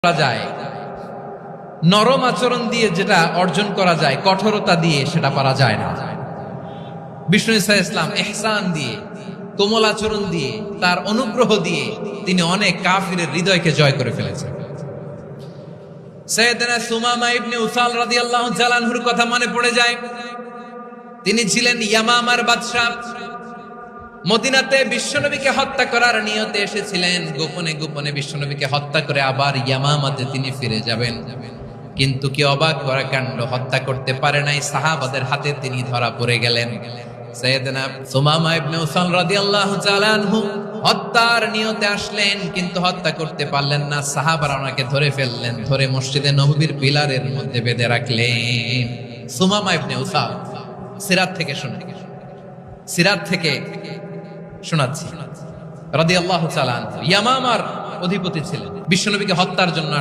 করা যায়, নরম আচরণ দিয়ে যেটা অর্জন করা যায়, কঠোরতা দিয়ে সেটা পারা যায় না। বিষ্ণু ঈসা ইসলাম ইহসান দিয়ে, কোমল আচরণ দিয়ে, তার অনুগ্রহ দিয়ে তিনি অনেক কাফিরের হৃদয়কে জয় করে ফেলেছেন। সাইয়েদনা সুমামা ইবনে উসাল রাদিয়াল্লাহু তাআলা আনহুর কথা মনে পড়ে যায়। তিনি ছিলেন ইয়ামামার বাদশা। মদিনাতে বিশ্বনবীকে হত্যা করার নিয়তে এসেছিলেন, গোপনে গোপনে বিশ্বনবীকে হত্যা করে আবার ইয়ামামাতে তিনি ফিরে যাবেন। কিন্তু কি অবাক করা কাণ্ড, হত্যা করতে পারে নাই, সাহাবাদের হাতে তিনি ধরা পড়ে গেলেন। সাইয়েদনা সুমামা ইবনে উসাল রাদিয়াল্লাহু তাআলা আনহু হত্যার নিয়তে আসলেন, কিন্তু হত্যা করতে পারলেন না। সাহাবারা ওনাকে ধরে ফেললেন, ধরে মসজিদে নববীর পিলারের মধ্যে বেঁধে রাখলেন। সুমামা ইবনে উসাল, সিরাত থেকে শোনাচ্ছি রাদিয়াল্লাহু তাআলা আনহু ইয়ামামার অধিপতি ছিলেন, বিশ্বনবীকে হত্যার জন্য